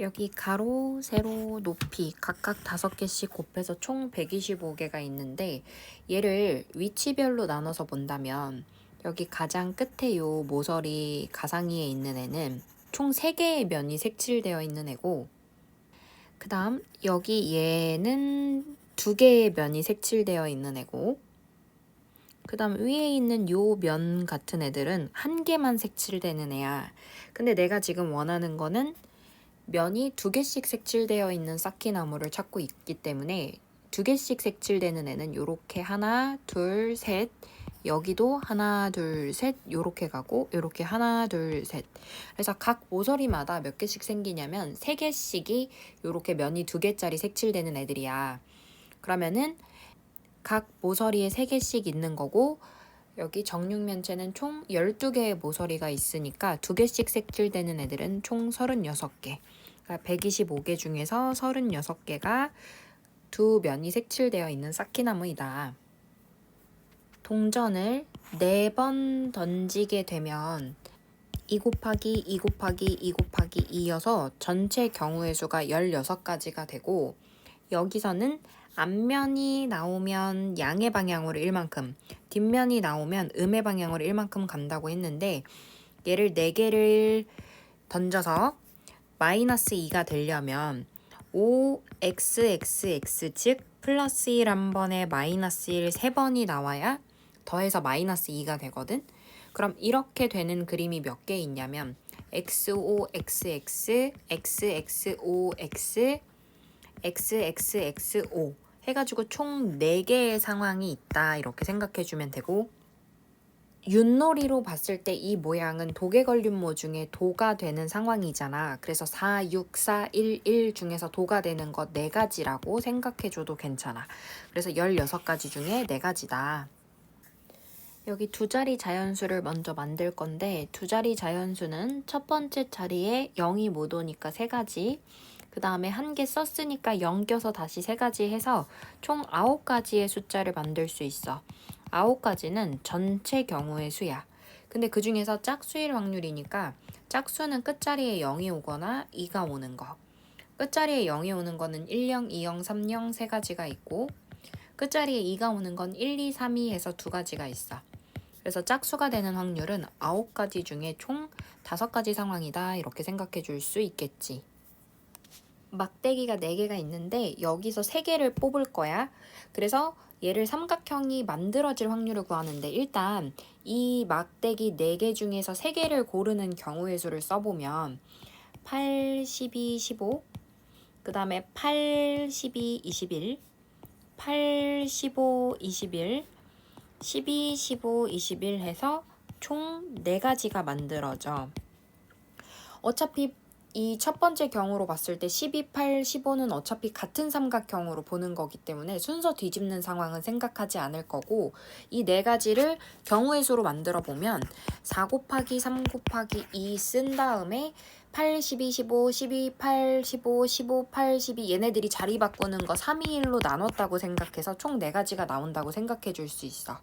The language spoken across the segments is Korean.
여기 가로, 세로, 높이 각각 5개씩 곱해서 총 125개가 있는데 얘를 위치별로 나눠서 본다면 여기 가장 끝에 요 모서리 가상위에 있는 애는 총 3개의 면이 색칠되어 있는 애고, 그 다음 여기 얘는 2개의 면이 색칠되어 있는 애고, 그 다음 위에 있는 요 면 같은 애들은 1개만 색칠되는 애야. 근데 내가 지금 원하는 거는 면이 2개씩 색칠되어 있는 쌓기나무를 찾고 있기 때문에 2개씩 색칠되는 애는 요렇게 하나, 둘, 셋, 여기도 하나, 둘, 셋, 요렇게 가고 요렇게 하나, 둘, 셋. 그래서 각 모서리마다 몇 개씩 생기냐면 3개씩이 요렇게 면이 2개짜리 색칠되는 애들이야. 그러면은 각 모서리에 3개씩 있는 거고, 여기 정육면체는 총 12개의 모서리가 있으니까 2개씩 색칠되는 애들은 총 36개. 그러니까 125개 중에서 36개가 2면이 색칠되어 있는 쌓기나무이다. 동전을 4번 던지게 되면 2 곱하기 2 곱하기 2 곱하기 2여서 전체 경우의 수가 16가지가 되고, 여기서는 앞면이 나오면 양의 방향으로 1만큼, 뒷면이 나오면 음의 방향으로 1만큼 간다고 했는데, 얘를 4개를 던져서 마이너스 2가 되려면 5xxx 즉 플러스 1 한 번에 마이너스 1 3번이 나와야 더해서 마이너스 2가 되거든. 그럼 이렇게 되는 그림이 몇 개 있냐면 x5xx, xx5x, xxx5 해가지고 총 4개의 상황이 있다, 이렇게 생각해주면 되고, 윷놀이로 봤을 때 이 모양은 도개걸림모 중에 도가 되는 상황이잖아. 그래서 4, 6, 4, 1, 1 중에서 도가 되는 것 4가지라고 생각해줘도 괜찮아. 그래서 16가지 중에 4가지다. 여기 2자리 자연수를 먼저 만들 건데, 2자리 자연수는 첫 번째 자리에 0이 못 오니까 3가지, 그 다음에 1개 썼으니까 0 껴서 다시 3가지 해서 총 9가지의 숫자를 만들 수 있어. 9가지는 전체 경우의 수야. 근데 그 중에서 짝수일 확률이니까 짝수는 끝자리에 0이 오거나 2가 오는 거, 끝자리에 0이 오는 거는 10, 20, 30 3가지가 있고, 끝자리에 2가 오는 건 1, 2, 3, 2 해서 2가지가 있어. 그래서 짝수가 되는 확률은 9가지 중에 총 5가지 상황이다, 이렇게 생각해 줄 수 있겠지. 막대기가 4개가 있는데 여기서 3개를 뽑을 거야. 그래서 얘를 삼각형이 만들어질 확률을 구하는데, 일단 이 막대기 4개 중에서 3개를 고르는 경우의 수를 써보면 8, 12, 15, 그 다음에 8, 12, 21, 8, 15, 21, 12, 15, 21 해서 총 4가지가 만들어져. 어차피 이 첫 번째 경우로 봤을 때 12, 8, 15는 어차피 같은 삼각형으로 보는 거기 때문에 순서 뒤집는 상황은 생각하지 않을 거고, 이 4가지를 경우의 수로 만들어 보면 4 곱하기 3 곱하기 2 쓴 다음에 8, 12, 15, 12, 8, 15, 15, 8, 12 얘네들이 자리 바꾸는 거 3, 2, 1로 나눴다고 생각해서 총 4가지가 나온다고 생각해 줄 수 있어.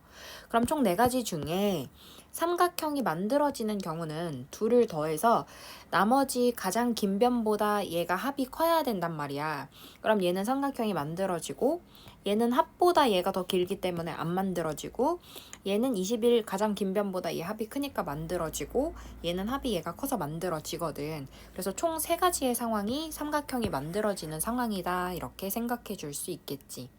그럼 총 4가지 중에 삼각형이 만들어지는 경우는 2를 더해서 나머지 가장 긴 변보다 얘가 합이 커야 된단 말이야. 그럼 얘는 삼각형이 만들어지고, 얘는 합보다 얘가 더 길기 때문에 안 만들어지고, 얘는 21 가장 긴 변보다 얘 합이 크니까 만들어지고, 얘는 합이 얘가 커서 만들어지거든. 그래서 총 3가지의 상황이 삼각형이 만들어지는 상황이다, 이렇게 생각해 줄 수 있겠지.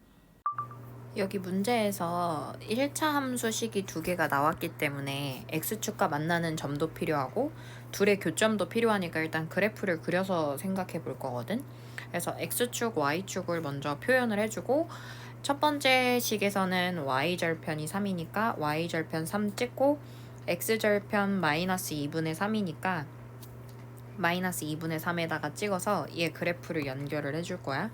여기 문제에서 1차 함수식이 2개가 나왔기 때문에 x축과 만나는 점도 필요하고 둘의 교점도 필요하니까 일단 그래프를 그려서 생각해 볼 거거든. 그래서 x축, y축을 먼저 표현을 해주고, 첫 번째 식에서는 y절편이 3이니까 y절편 3 찍고, x절편 마이너스 2분의 3이니까 마이너스 2분의 3에다가 찍어서 얘 그래프를 연결을 해줄 거야.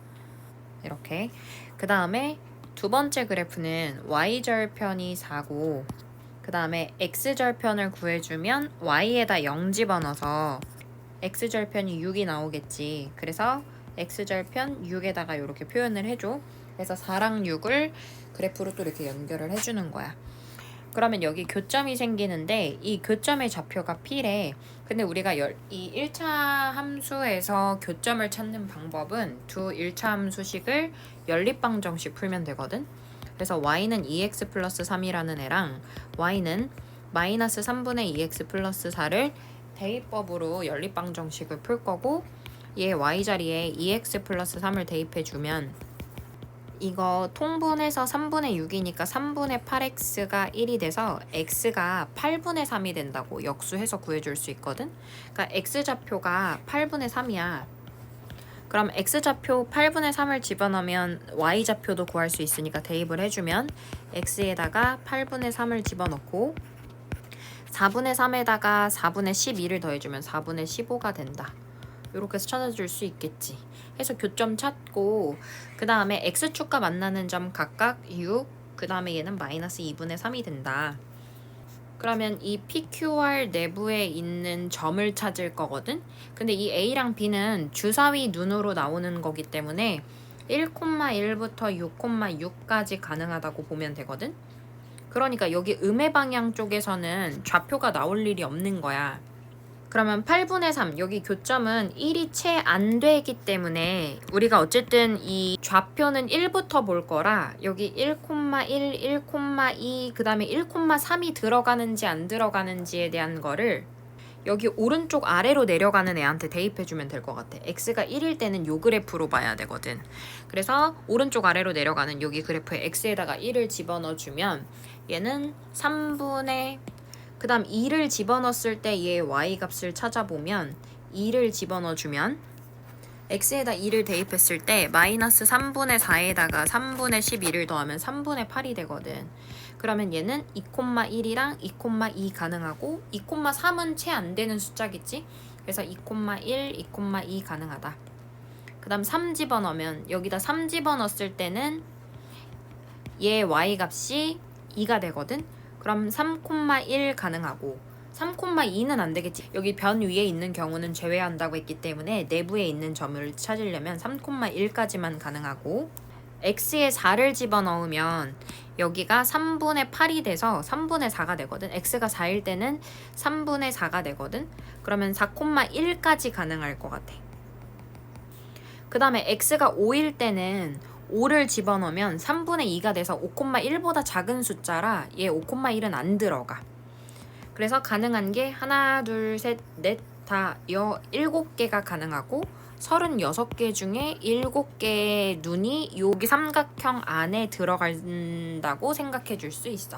이렇게. 그 다음에 두 번째 그래프는 y절편이 4고, 그 다음에 x절편을 구해주면 y에다 0 집어넣어서 x절편이 6이 나오겠지. 그래서 x절편 6에다가 이렇게 표현을 해줘. 그래서 4랑 6을 그래프로 또 이렇게 연결을 해주는 거야. 그러면 여기 교점이 생기는데 이 교점의 좌표가 P래. 근데 우리가 이 1차 함수에서 교점을 찾는 방법은 두 1차 함수식을 연립방정식 풀면 되거든. 그래서 y는 2x 플러스 3이라는 애랑 y는 마이너스 3분의 2x 플러스 4를 대입법으로 연립방정식을 풀 거고, 얘 y 자리에 2x 플러스 3을 대입해주면 이거 통분해서 3분의 6이니까 3분의 8x가 1이 돼서 x가 8분의 3이 된다고 역수해서 구해줄 수 있거든. 그러니까 x좌표가 8분의 3이야. 그럼 x좌표 8분의 3을 집어넣으면 y좌표도 구할 수 있으니까 대입을 해주면 x에다가 8분의 3을 집어넣고 4분의 3에다가 4분의 12를 더해주면 4분의 15가 된다. 이렇게 해서 찾아줄 수 있겠지. 해서 교점 찾고 그 다음에 x축과 만나는 점 각각 6, 그 다음에 얘는 마이너스 2분의 3이 된다. 그러면 이 PQR 내부에 있는 점을 찾을 거거든. 근데 이 A랑 B는 주사위 눈으로 나오는 거기 때문에 1,1부터 6,6까지 가능하다고 보면 되거든. 그러니까 여기 음의 방향 쪽에서는 좌표가 나올 일이 없는 거야. 그러면 8분의 3, 여기 교점은 1이 채 안 되기 때문에 우리가 어쨌든 이 좌표는 1부터 볼 거라 여기 1,1, 1,2, 그 다음에 1,3이 들어가는지 안 들어가는지에 대한 거를 여기 오른쪽 아래로 내려가는 애한테 대입해주면 될 것 같아. x가 1일 때는 요 그래프로 봐야 되거든. 그래서 오른쪽 아래로 내려가는 여기 그래프에 x에다가 1을 집어넣어주면 얘는 3분의 그 다음 2를 집어넣었을 때 얘 y 값을 찾아보면 2를 집어넣어주면 x에다 2를 대입했을 때 마이너스 3분의 4에다가 3분의 12를 더하면 3분의 8이 되거든. 그러면 얘는 2,1이랑 2,2 가능하고 2,3은 채 안 되는 숫자겠지? 그래서 2,1, 2,2 가능하다. 그 다음 3 집어넣으면 여기다 3 집어넣었을 때는 얘 y 값이 2가 되거든. 그럼 3,1 가능하고 3,2는 안 되겠지. 여기 변 위에 있는 경우는 제외한다고 했기 때문에 내부에 있는 점을 찾으려면 3,1까지만 가능하고 x에 4를 집어넣으면 여기가 3분의 8이 돼서 3분의 4가 되거든. x가 4일 때는 3분의 4가 되거든. 그러면 4,1까지 가능할 것 같아. 그 다음에 x가 5일 때는 5를 집어넣으면 3분의 2가 돼서 5,1보다 작은 숫자라 얘 5,1은 안 들어가. 그래서 가능한 게 하나, 둘, 셋, 넷, 다, 7개가 가능하고 36개 중에 7개의 눈이 여기 삼각형 안에 들어간다고 생각해 줄 수 있어.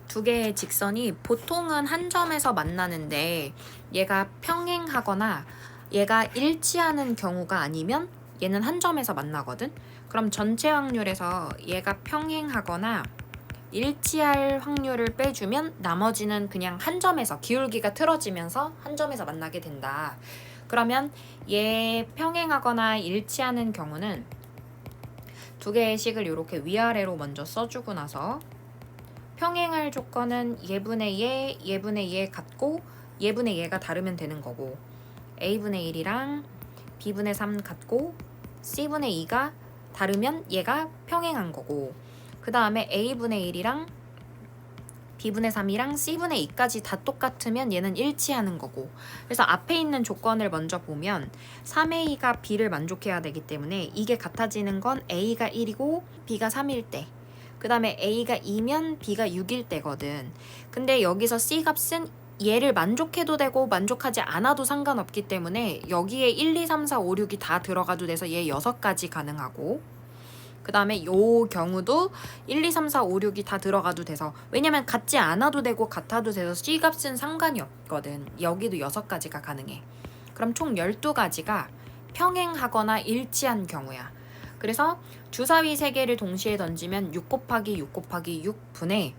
두 개의 직선이 보통은 한 점에서 만나는데 얘가 평행하거나 얘가 일치하는 경우가 아니면 얘는 한 점에서 만나거든. 그럼 전체 확률에서 얘가 평행하거나 일치할 확률을 빼주면 나머지는 그냥 한 점에서 기울기가 틀어지면서 한 점에서 만나게 된다. 그러면 얘 평행하거나 일치하는 경우는 두 개의 식을 이렇게 위아래로 먼저 써주고 나서 평행할 조건은 예분의 얘, 예분의 얘 같고 예분의 얘가 다르면 되는 거고 a분의 1이랑 b분의 3 같고 c분의 2가 다르면 얘가 평행한 거고 그 다음에 a분의 1이랑 b분의 3이랑 c분의 2까지 다 똑같으면 얘는 일치하는 거고 그래서 앞에 있는 조건을 먼저 보면 3a가 b를 만족해야 되기 때문에 이게 같아지는 건 a가 1이고 b가 3일 때 그 다음에 a가 2면 b가 6일 때거든. 근데 여기서 c 값은 얘를 만족해도 되고 만족하지 않아도 상관없기 때문에 여기에 1, 2, 3, 4, 5, 6이 다 들어가도 돼서 얘 6가지 가능하고 그 다음에 요 경우도 1, 2, 3, 4, 5, 6이 다 들어가도 돼서 왜냐면 같지 않아도 되고 같아도 돼서 c 값은 상관이 없거든. 여기도 6가지가 가능해. 그럼 총 12가지가 평행하거나 일치한 경우야. 그래서 주사위 3개를 동시에 던지면 6 곱하기 6 곱하기 6분의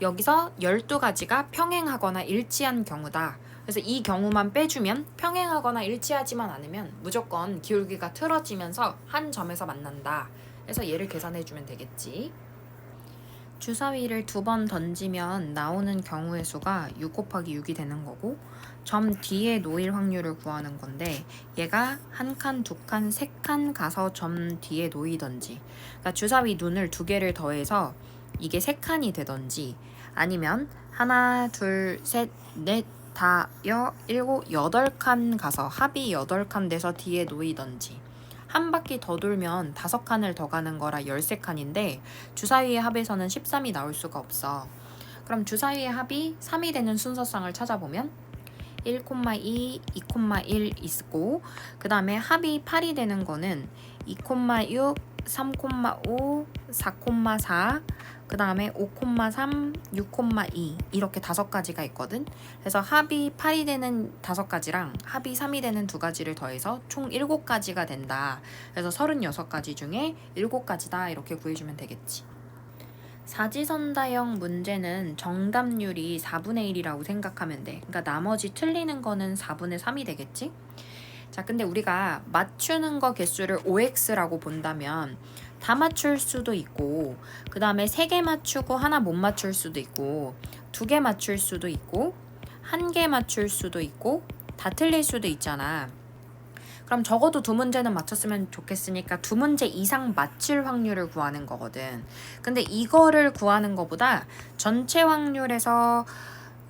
여기서 12가지가 평행하거나 일치한 경우다. 그래서 이 경우만 빼주면 평행하거나 일치하지만 않으면 무조건 기울기가 틀어지면서 한 점에서 만난다. 그래서 얘를 계산해주면 되겠지. 주사위를 2번 던지면 나오는 경우의 수가 6 곱하기 6이 되는 거고 점 뒤에 놓일 확률을 구하는 건데 얘가 1칸, 2칸, 3칸 가서 점 뒤에 놓이던지 그러니까 주사위 눈을 2개를 더해서 이게 3칸이 되던지 아니면 하나, 둘, 셋, 넷, 다, 여, 일곱, 8칸 가서 합이 8칸 돼서 뒤에 놓이던지 한 바퀴 더 돌면 5칸을 더 가는 거라 13칸인데 주사위의 합에서는 13이 나올 수가 없어. 그럼 주사위의 합이 3이 되는 순서상을 찾아보면 1,2, 2,1 있고 그 다음에 합이 8이 되는 거는 2,6, 3,5, 4,4 그 다음에 5,3, 6,2 이렇게 5가지가 있거든. 그래서 합이 8이 되는 5가지랑 합이 3이 되는 2가지를 더해서 총 7가지가 된다. 그래서 36가지 중에 7가지다 이렇게 구해주면 되겠지. 사지선다형 문제는 정답률이 4분의 1이라고 생각하면 돼. 그러니까 나머지 틀리는 거는 4분의 3이 되겠지? 자, 근데 우리가 맞추는 거 개수를 OX라고 본다면 다 맞출 수도 있고 그 다음에 3개 맞추고 하나 못 맞출 수도 있고 2개 맞출 수도 있고 1개 맞출 수도 있고 다 틀릴 수도 있잖아. 그럼 적어도 2문제는 맞췄으면 좋겠으니까 2문제 이상 맞힐 확률을 구하는 거거든. 근데 이거를 구하는 것보다 전체 확률에서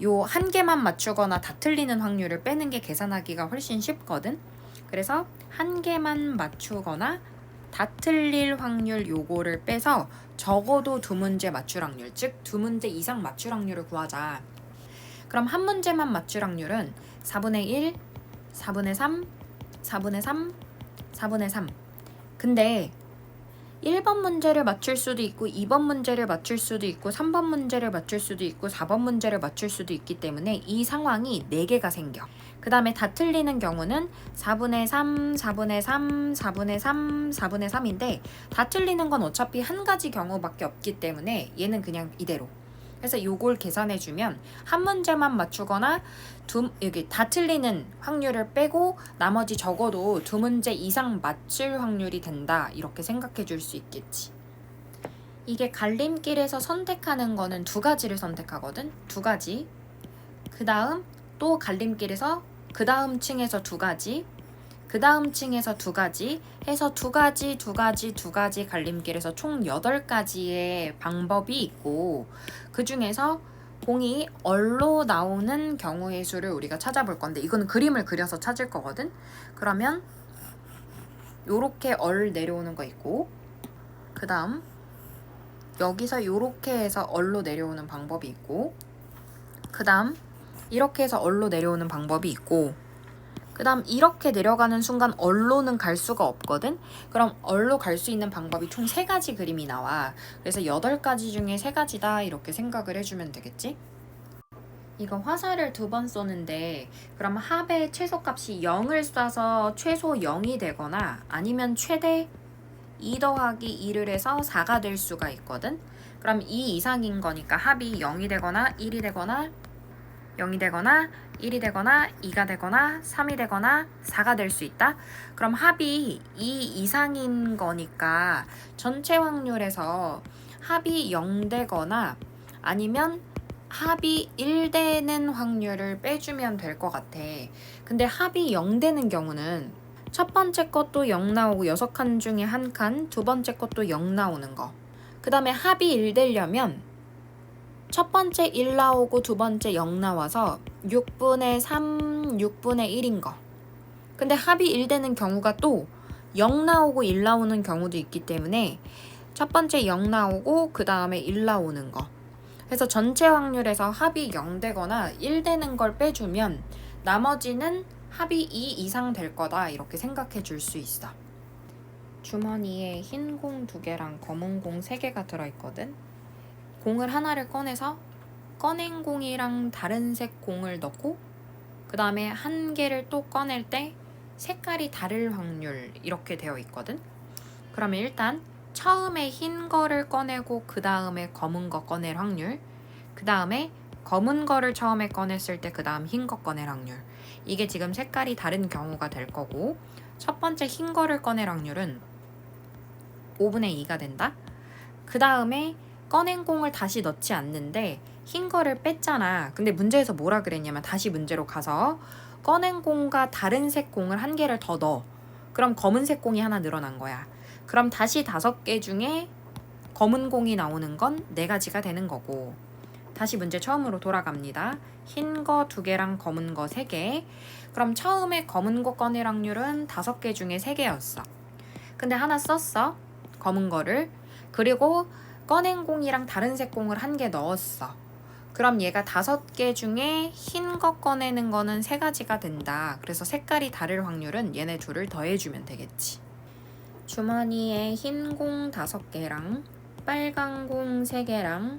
요 1개만 맞추거나 다 틀리는 확률을 빼는 게 계산하기가 훨씬 쉽거든. 그래서 1개만 맞추거나 다 틀릴 확률 요거를 빼서 적어도 2문제 맞출 확률, 즉 2문제 이상 맞출 확률을 구하자. 그럼 한 문제만 맞출 확률은 4분의 1, 4분의 3, 4분의 3, 4분의 3. 근데 1번 문제를 맞출 수도 있고 2번 문제를 맞출 수도 있고 3번 문제를 맞출 수도 있고 4번 문제를 맞출 수도 있기 때문에 이 상황이 4개가 생겨. 그 다음에 다 틀리는 경우는 4분의 3, 4분의 3, 4분의 3, 4분의 3인데 다 틀리는 건 어차피 한 가지 경우밖에 없기 때문에 얘는 그냥 이대로. 그래서 요걸 계산해주면 한 문제만 맞추거나 여기 다 틀리는 확률을 빼고 나머지 적어도 2문제 이상 맞출 확률이 된다 이렇게 생각해 줄 수 있겠지. 이게 갈림길에서 선택하는 거는 2가지를 선택하거든. 2가지. 그 다음 또 갈림길에서 그 다음 층에서 2가지, 그 다음 층에서 2가지 해서 2가지 갈림길에서 총 8가지의 방법이 있고 그 중에서 공이 얼로 나오는 경우의 수를 우리가 찾아볼 건데 이건 그림을 그려서 찾을 거거든. 그러면 요렇게 얼 내려오는 거 있고 그 다음 여기서 요렇게 해서 얼로 내려오는 방법이 있고 그 다음 이렇게 해서 얼로 내려오는 방법이 있고 그 다음 이렇게 내려가는 순간 얼로는 갈 수가 없거든. 그럼 얼로 갈 수 있는 방법이 총 3가지 그림이 나와. 그래서 8가지 중에 3가지다 이렇게 생각을 해주면 되겠지. 이거 화살을 2번 쏘는데 그럼 합의 최소값이 0을 쏴서 최소 0이 되거나 아니면 최대 2 더하기 2를 해서 4가 될 수가 있거든. 그럼 2 이상인 거니까 합이 0이 되거나 1이 되거나 0이 되거나 1이 되거나 2가 되거나 3이 되거나 4가 될 수 있다. 그럼 합이 2 이상인 거니까 전체 확률에서 합이 0 되거나 아니면 합이 1 되는 확률을 빼주면 될 것 같아. 근데 합이 0 되는 경우는 첫 번째 것도 0 나오고 6칸 중에 1칸, 두 번째 것도 0 나오는 거. 그 다음에 합이 1 되려면 첫 번째 1 나오고 두 번째 0 나와서 6분의 3, 6분의 1인 거. 근데 합이 1 되는 경우가 또 0 나오고 1 나오는 경우도 있기 때문에 첫 번째 0 나오고 그 다음에 1 나오는 거. 그래서 전체 확률에서 합이 0 되거나 1 되는 걸 빼주면 나머지는 합이 2 이상 될 거다 이렇게 생각해 줄 수 있어. 주머니에 흰 공 2개랑 검은 공 3개가 들어있거든. 공을 하나를 꺼내서 꺼낸 공이랑 다른 색 공을 넣고 그 다음에 1개를 또 꺼낼 때 색깔이 다를 확률 이렇게 되어 있거든. 그러면 일단 처음에 흰 거를 꺼내고 그 다음에 검은 거 꺼낼 확률, 그 다음에 검은 거를 처음에 꺼냈을 때 그 다음 흰 거 꺼낼 확률, 이게 지금 색깔이 다른 경우가 될 거고 첫 번째 흰 거를 꺼낼 확률은 5분의 2가 된다. 그 다음에 꺼낸 공을 다시 넣지 않는데 흰 거를 뺐잖아. 근데 문제에서 뭐라 그랬냐면 다시 문제로 가서 꺼낸 공과 다른 색 공을 1개를 더 넣어. 그럼 검은색 공이 하나 늘어난 거야. 그럼 다시 5개 중에 검은 공이 나오는 건 4가지가 되는 거고. 다시 문제 처음으로 돌아갑니다. 흰 거 2개랑 검은 거 3개. 그럼 처음에 검은 거 꺼낼 확률은 5개 중에 3개였어. 근데 하나 썼어. 검은 거를. 그리고 꺼낸 공이랑 다른 색 공을 1개 넣었어. 그럼 얘가 5개 중에 흰 거 꺼내는 거는 3가지가 된다. 그래서 색깔이 다를 확률은 얘네 둘을 더해주면 되겠지. 주머니에 흰 공 5개랑 빨간 공 3개랑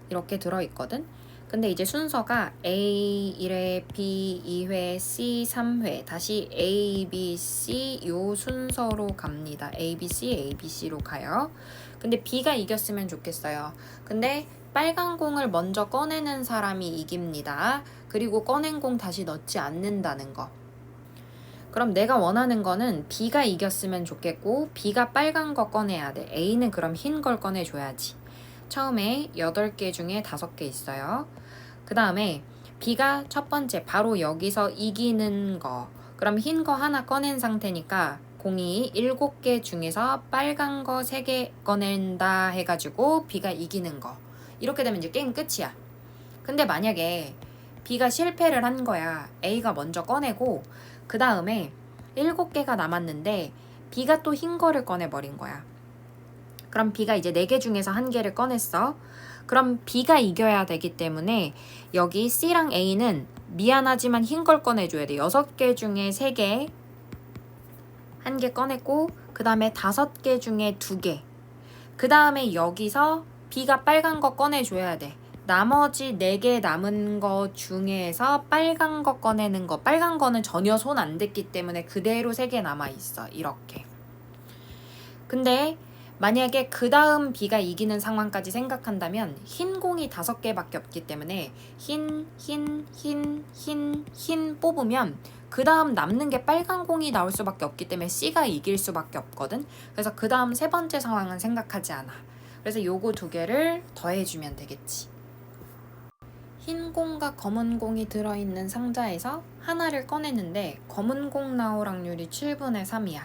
이렇게 들어있거든. 근데 이제 순서가 A 1회, B 2회, C 3회, 다시 A, B, C 요 순서로 갑니다. A, B, C, A, B, C로 가요. 근데 B가 이겼으면 좋겠어요. 근데 빨간 공을 먼저 꺼내는 사람이 이깁니다. 그리고 꺼낸 공 다시 넣지 않는다는 거. 그럼 내가 원하는 거는 B가 이겼으면 좋겠고 B가 빨간 거 꺼내야 돼. A는 그럼 흰 걸 꺼내줘야지. 처음에 8개 중에 5개 있어요. 그 다음에 B가 첫 번째 바로 여기서 이기는 거. 그럼 흰 거 하나 꺼낸 상태니까 공이 7개 중에서 빨간 거 3개 꺼낸다 해가지고 B가 이기는 거. 이렇게 되면 이제 게임 끝이야. 근데 만약에 B가 실패를 한 거야. A가 먼저 꺼내고 그 다음에 7개가 남았는데 B가 또 흰 거를 꺼내버린 거야. 그럼 B가 이제 4개 중에서 1개를 꺼냈어. 그럼 B가 이겨야 되기 때문에 여기 C랑 A는 미안하지만 흰 걸 꺼내줘야 돼. 6개 중에 3개, 1개 꺼냈고 그 다음에 5개 중에 2개. 그 다음에 여기서 B가 빨간 거 꺼내줘야 돼. 나머지 4개 남은 거 중에서 빨간 거 꺼내는 거. 빨간 거는 전혀 손 안 댔기 때문에 그대로 3개 남아있어. 이렇게. 근데 만약에 그 다음 B가 이기는 상황까지 생각한다면 흰 공이 5개밖에 없기 때문에 흰 뽑으면 그 다음 남는 게 빨간 공이 나올 수밖에 없기 때문에 C가 이길 수밖에 없거든. 그래서 그 다음 3번째 상황은 생각하지 않아. 그래서 요거 2개를 더해주면 되겠지. 흰 공과 검은 공이 들어있는 상자에서 하나를 꺼내는데 검은 공 나올 확률이 7분의 3이야.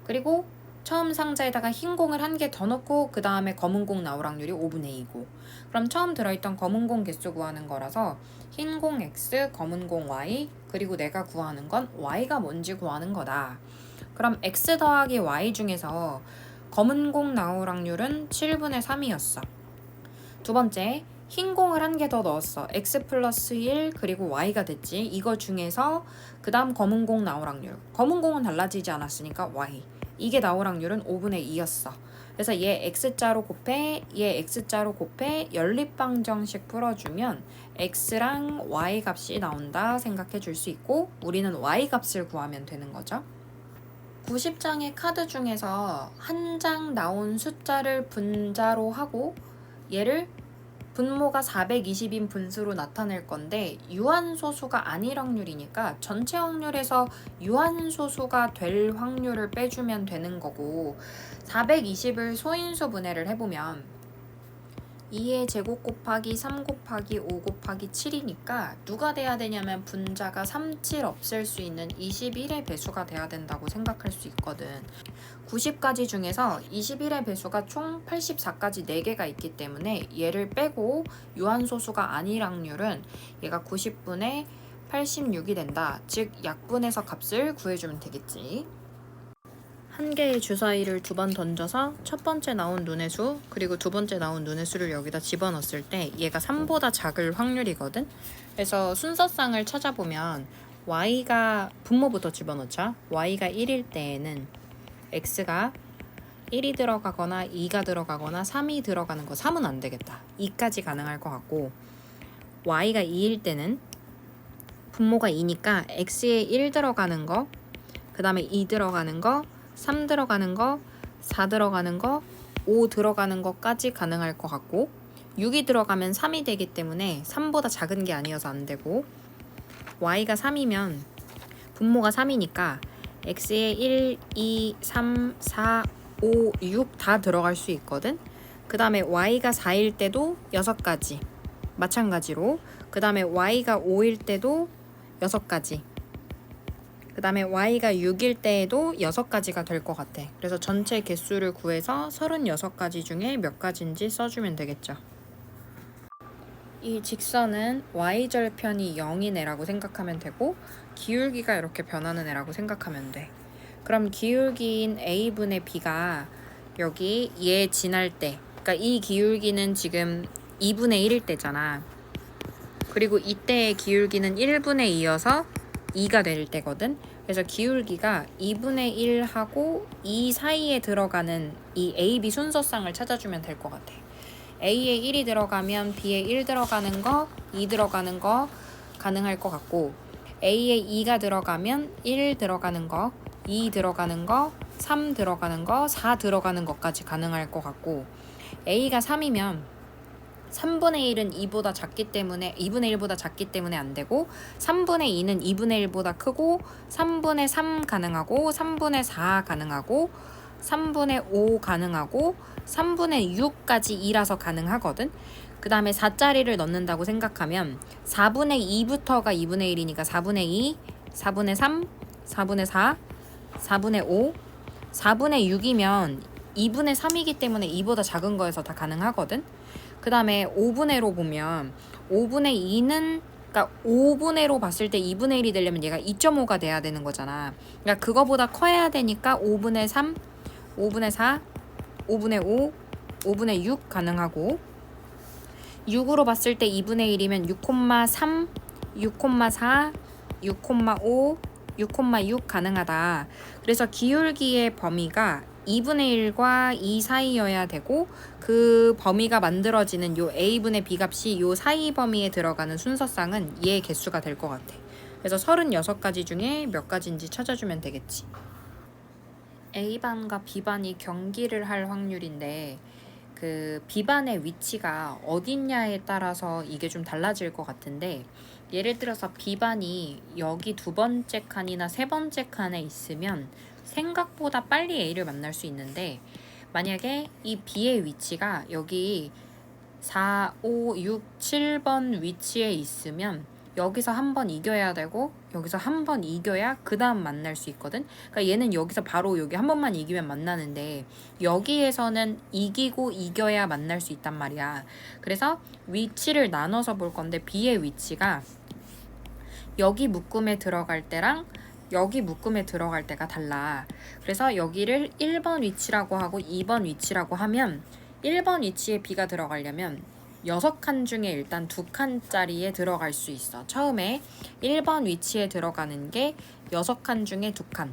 그리고 처음 상자에다가 흰 공을 1개 더 넣고 그 다음에 검은 공 나올 확률이 5분의 2고. 그럼 처음 들어있던 검은 공 개수 구하는 거라서 흰 공 X, 검은 공 Y, 그리고 내가 구하는 건 Y가 뭔지 구하는 거다. 그럼 X 더하기 Y 중에서 검은 공 나올 확률은 7분의 3이었어. 두 번째, 흰 공을 1개 더 넣었어. X 플러스 1 그리고 Y가 됐지. 이거 중에서 그 다음 검은 공 나올 확률. 검은 공은 달라지지 않았으니까 Y. 이게 나올 확률은 5분의 2였어. 그래서 얘 X자로 곱해, 얘 X자로 곱해 연립방정식 풀어주면 X랑 Y 값이 나온다 생각해 줄 수 있고 우리는 Y 값을 구하면 되는 거죠. 90장의 카드 중에서 한 장 나온 숫자를 분자로 하고 얘를 분모가 420인 분수로 나타낼 건데 유한소수가 아닐 확률이니까 전체 확률에서 유한소수가 될 확률을 빼주면 되는 거고 420을 소인수 분해를 해보면 2의 제곱 곱하기 3 곱하기 5 곱하기 7이니까 누가 돼야 되냐면 분자가 3, 7 없앨 수 있는 21의 배수가 돼야 된다고 생각할 수 있거든. 90가지 중에서 21의 배수가 총 84까지 4개가 있기 때문에 얘를 빼고 유한소수가 아닐 확률은 얘가 90분의 86이 된다. 즉 약분해서 값을 구해주면 되겠지. 한 개의 주사위를 2번 던져서 첫 번째 나온 눈의 수 그리고 두 번째 나온 눈의 수를 여기다 집어넣었을 때 얘가 3보다 작을 확률이거든. 그래서 순서상을 찾아보면 y가 분모부터 집어넣자. y가 1일 때에는 x가 1이 들어가거나 2가 들어가거나 3이 들어가는 거 3은 안 되겠다. 2까지 가능할 것 같고 y가 2일 때는 분모가 2니까 x에 1 들어가는 거 그 다음에 2 들어가는 거 3 들어가는 거, 4 들어가는 거, 5 들어가는 거까지 가능할 것 같고 6이 들어가면 3이 되기 때문에 3보다 작은 게 아니어서 안 되고 y가 3이면 분모가 3이니까 x에 1, 2, 3, 4, 5, 6 다 들어갈 수 있거든. 그 다음에 y가 4일 때도 6가지 마찬가지로 그 다음에 y가 5일 때도 6가지 그 다음에 y가 6일 때에도 6가지가 될 것 같아. 그래서 전체 개수를 구해서 36가지 중에 몇 가지인지 써주면 되겠죠. 이 직선은 y절편이 0인 애라고 생각하면 되고 기울기가 이렇게 변하는 애라고 생각하면 돼. 그럼 기울기인 a분의 b가 여기 얘 지날 때, 그러니까 이 기울기는 지금 2분의 1일 때잖아. 그리고 이때의 기울기는 1분의 2여서 2가 될 때거든. 그래서 기울기가 2분의 1하고 2 사이에 들어가는 이 A, B 순서쌍을 찾아주면 될 것 같아. A에 1이 들어가면 B에 1 들어가는 거, 2 들어가는 거 가능할 것 같고, A에 2가 들어가면 1 들어가는 거, 2 들어가는 거, 3 들어가는 거, 4 들어가는 것까지 가능할 것 같고, A가 3이면 3분의 1은 2보다 작기 때문에 2분의 1보다 작기 때문에 안 되고 3분의 2는 2분의 1보다 크고 3분의 3 가능하고 3분의 4 가능하고 3분의 5 가능하고 3분의 6까지 2라서 가능하거든. 그 다음에 4자리를 넣는다고 생각하면 4분의 2부터가 2분의 1이니까 4분의 2, 4분의 3, 4분의 4, 4분의 5, 4분의 6이면 2분의 3이기 때문에 2보다 작은 거에서 다 가능하거든. 그 다음에 5분의로 보면 5분의 2는 그러니까 5분의로 봤을 때 2분의 1이 되려면 얘가 2.5가 돼야 되는 거잖아. 그러니까 그거보다 커야 되니까 5분의 3, 5분의 4, 5분의 5, 5분의 6 가능하고 6으로 봤을 때 2분의 1이면 6,3, 6,4, 6,5, 6,6 가능하다. 그래서 기울기의 범위가 2분의 1과 2 사이여야 되고 그 범위가 만들어지는 요 a분의 b 값이 요 사이 범위에 들어가는 순서쌍은 얘의 개수가 될 것 같아. 그래서 36가지 중에 몇 가지인지 찾아주면 되겠지. A반과 B반이 경기를 할 확률인데 그 B반의 위치가 어딨냐에 따라서 이게 좀 달라질 것 같은데 예를 들어서 B반이 여기 두 번째 칸이나 세 번째 칸에 있으면 생각보다 빨리 A를 만날 수 있는데 만약에 이 B의 위치가 여기 4, 5, 6, 7번 위치에 있으면 여기서 한 번 이겨야 되고 여기서 한 번 이겨야 그 다음 만날 수 있거든. 그러니까 얘는 여기서 바로 여기 한 번만 이기면 만나는데 여기에서는 이기고 이겨야 만날 수 있단 말이야. 그래서 위치를 나눠서 볼 건데 B의 위치가 여기 묶음에 들어갈 때랑 여기 묶음에 들어갈 때가 달라. 그래서 여기를 1번 위치라고 하고 2번 위치라고 하면 1번 위치에 B가 들어가려면 6칸 중에 일단 2칸짜리에 들어갈 수 있어. 처음에 1번 위치에 들어가는 게 6칸 중에 2칸.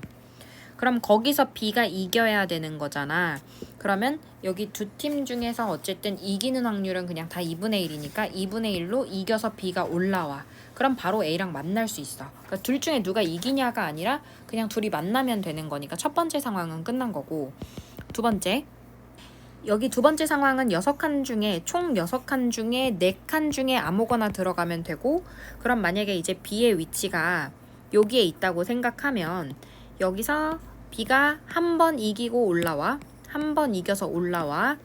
그럼 거기서 B가 이겨야 되는 거잖아. 그러면 여기 두 팀 중에서 어쨌든 이기는 확률은 그냥 다 2분의 1이니까 2분의 1로 이겨서 B가 올라와. 그럼 바로 A랑 만날 수 있어. 그러니까 둘 중에 누가 이기냐가 아니라 그냥 둘이 만나면 되는 거니까 첫 번째 상황은 끝난 거고 두 번째 여기 두 번째 상황은 6칸 중에 총 6칸 중에 4칸 중에 아무거나 들어가면 되고 그럼 만약에 이제 B의 위치가 여기에 있다고 생각하면 여기서 B가 한 번 이기고 올라와 한 번 이겨서 올라와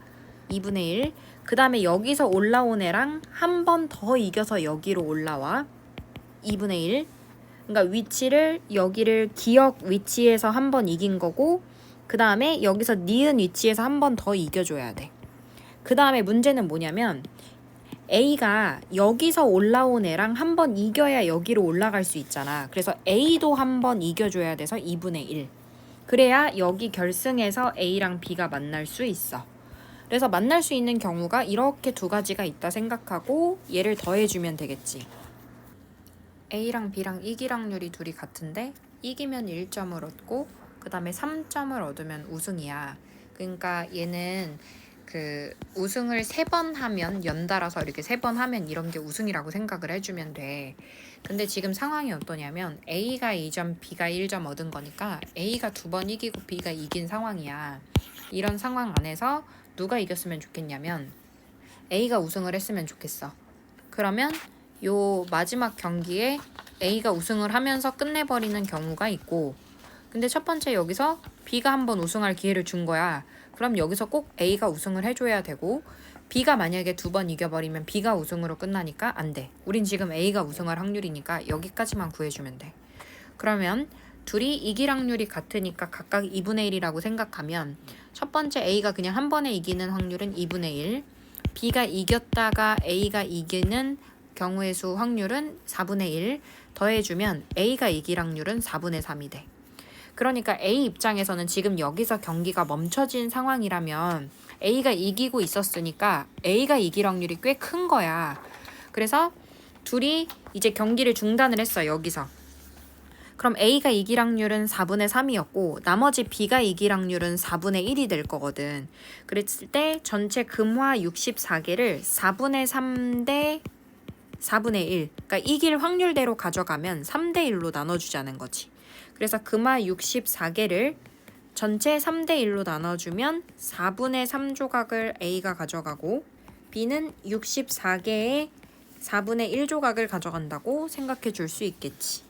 2분의 1 그 다음에 여기서 올라온 애랑 한 번 더 이겨서 여기로 올라와 2분의 1 그러니까 위치를 여기를 기억 위치에서 한 번 이긴 거고 그 다음에 여기서 니은 위치에서 한 번 더 이겨줘야 돼. 그 다음에 문제는 뭐냐면 A가 여기서 올라온 애랑 한 번 이겨야 여기로 올라갈 수 있잖아. 그래서 A도 한 번 이겨줘야 돼서 2분의 1. 그래야 여기 결승에서 A랑 B가 만날 수 있어. 그래서 만날 수 있는 경우가 이렇게 두 가지가 있다 생각하고 얘를 더해주면 되겠지. A랑 B랑 이길 확률이 둘이 같은데 이기면 1점을 얻고 그 다음에 3점을 얻으면 우승이야. 그러니까 얘는 그 우승을 3번 하면 연달아서 이렇게 3번 하면 이런 게 우승이라고 생각을 해주면 돼. 근데 지금 상황이 어떠냐면 A가 2점, B가 1점 얻은 거니까 A가 2번 이기고 B가 이긴 상황이야. 이런 상황 안에서 누가 이겼으면 좋겠냐면 A가 우승을 했으면 좋겠어. 그러면 요 마지막 경기에 A가 우승을 하면서 끝내버리는 경우가 있고 근데 첫 번째 여기서 B가 한번 우승할 기회를 준 거야. 그럼 여기서 꼭 A가 우승을 해줘야 되고 B가 만약에 2번 이겨버리면 B가 우승으로 끝나니까 안 돼. 우린 지금 A가 우승할 확률이니까 여기까지만 구해주면 돼. 그러면 둘이 이길 확률이 같으니까 각각 2분의 1이라고 생각하면 첫 번째 A가 그냥 한 번에 이기는 확률은 2분의 1, B가 이겼다가 A가 이기는 경우의 수 확률은 4분의 1 더해주면 A가 이길 확률은 4분의 3이 돼. 그러니까 A 입장에서는 지금 여기서 경기가 멈춰진 상황이라면 A가 이기고 있었으니까 A가 이길 확률이 꽤 큰 거야. 그래서 둘이 이제 경기를 중단을 했어, 여기서. 그럼 A가 이길 확률은 4분의 3이었고 나머지 B가 이길 확률은 4분의 1이 될 거거든. 그랬을 때 전체 금화 64개를 4분의 3 대 4분의 1, 그러니까 이길 확률대로 가져가면 3대 1로 나눠주자는 거지. 그래서 금화 64개를 전체 3대 1로 나눠주면 4분의 3 조각을 A가 가져가고 B는 64개의 4분의 1 조각을 가져간다고 생각해 줄 수 있겠지.